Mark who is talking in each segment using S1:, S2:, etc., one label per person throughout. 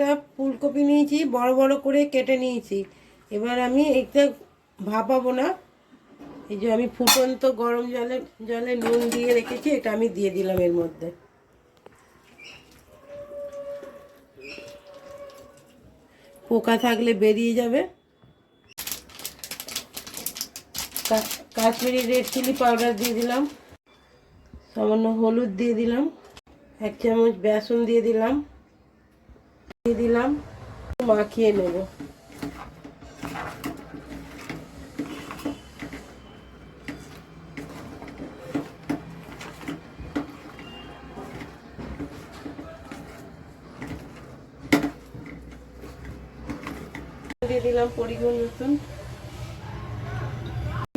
S1: একটা ফুলকপি নিয়েছি, বড় বড় করে কেটে নিয়েছি। এবার আমি এটা ভাপাবো না, এই যে আমি ফুটন্ত গরম জলে নুন দিয়ে রেখেছি, এটা আমি দিয়ে দিলাম এর মধ্যে। পোকা থাকলে বেরিয়ে যাবে। কাশ্মীরি রেড চিলি পাউডার দিয়ে দিলাম, সামান্য হলুদ দিয়ে দিলাম, 1 চামচ বেসন দিয়ে দিলাম, মাখিয়ে নেব। দিয়ে দিলাম পরিমাণ মতন,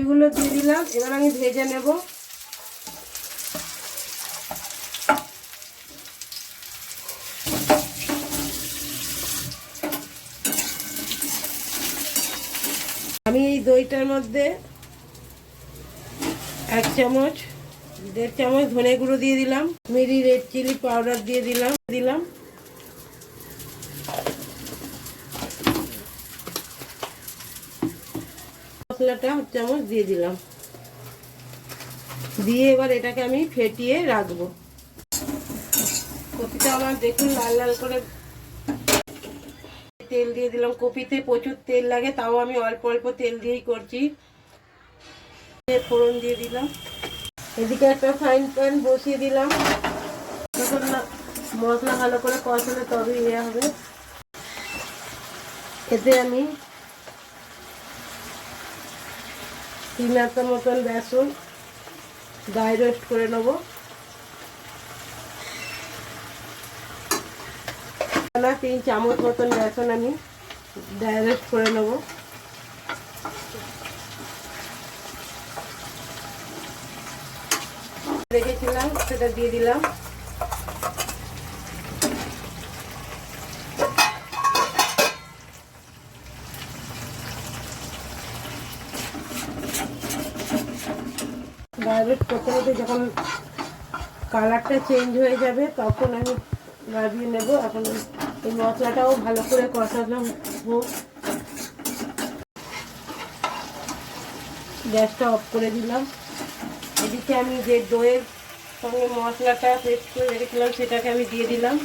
S1: এগুলো দিয়ে দিলাম। এবার আমি ভেজে নেব। আমি এই দইটার মধ্যে 1 চামচ 1.5 চামচ ধনে গুঁড়ো দিয়ে দিলাম, কাশ্মীরি রেড চিলি পাউডার দিয়ে দিলাম মশলাটা 1 চামচ দিয়ে দিলাম, দিয়ে এবার এটাকে আমি ফেটিয়ে রাখবো। কপিটা আমার দেখুন লাল লাল করে, তেল দিয়ে দিলাম। কপিতে প্রচুর তেল লাগে, তাও আমি অল্প অল্প তেল দিয়েই করছি। ফোড়ন দিয়ে দিলাম। এদিকে একটা ফ্রাইং প্যান বসিয়ে দিলাম। যখন মশলা ভালো করে কষালে তবে হবে। এতে আমি 3 হাতা মতন বেসন ড্রাই রোস্ট করে নেব। 3 চামচ মতন বেসন আমি ড্রাই রোস্ট করে নেব। রেখেছিলাম সেটা দিয়ে দিলাম। ড্রাই রোস্ট করতে করতে যখন কালারটা চেঞ্জ হয়ে যাবে তখন আমি নামিয়ে নেব। এখন এই মশলাটাও ভালো করে কষানো হোক। গ্যাসটা অফ করে দিলাম। এদিকে আমি যে দইয়ের সঙ্গে মশলাটা পেস্ট করে রেখেছিলাম সেটাকে আমি দিয়ে দিলাম।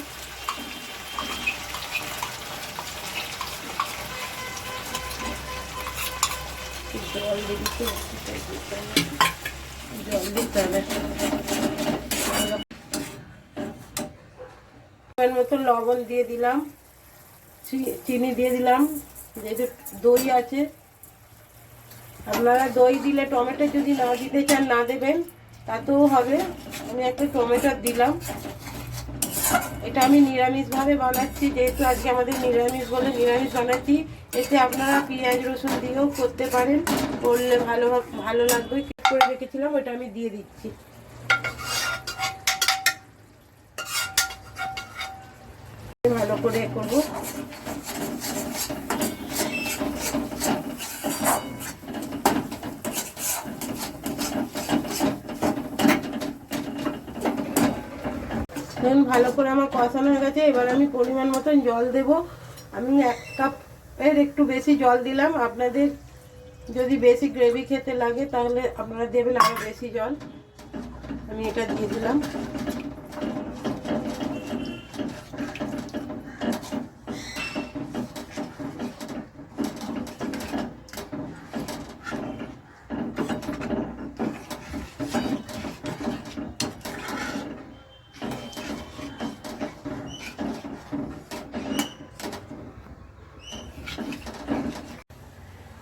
S1: জল দিতে হবে। মতন লবণ দিয়ে দিলাম, চিনি দিয়ে দিলাম। যেহেতু দই আছে, আপনারা দই দিলে টমেটো যদি না দিতে চান না দেবেন, তাতেও হবে। আমি একটা টমেটো দিলাম। এটা আমি নিরামিষভাবে বানাচ্ছি, যেহেতু আজকে আমাদের নিরামিষ বলে নিরামিষ বানাচ্ছি। এতে আপনারা পেঁয়াজ রসুন দিয়েও করতে পারেন, করলে ভালো লাগবে। করে রেখেছিলাম ওটা আমি দিয়ে দিচ্ছি। ভালো করে করব। ভালো করে আমার কষানো হয়ে গেছে। এবার আমি পরিমাণ মতন জল দেব। আমি 1 কাপের একটু বেশি জল দিলাম। আপনাদের যদি বেশি গ্রেভি খেতে লাগে তাহলে আপনারা দেবেন আরও বেশি জল। আমি এটা দিয়ে দিলাম।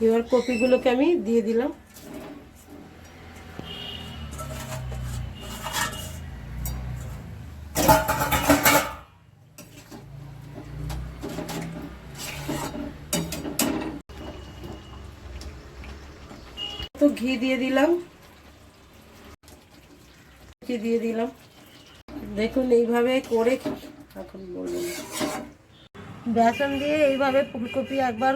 S1: এবার কপিগুলোকে আমি দিয়ে দিলাম। তো ঘি দিয়ে দিলাম, দেখুন এইভাবে করে এখন বলুন। বেসন দিয়ে এইভাবে ফুলকপি একবার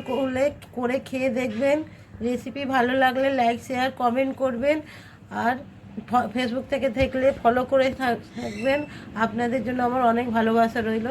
S1: করে খেয়ে দেখবেন। রেসিপি ভালো লাগলে লাইক শেয়ার কমেন্ট করবেন, আর ফেসবুক থেকে দেখলে ফলো করে থাকবেন। আপনাদের জন্য আমার অনেক ভালোবাসা রইল।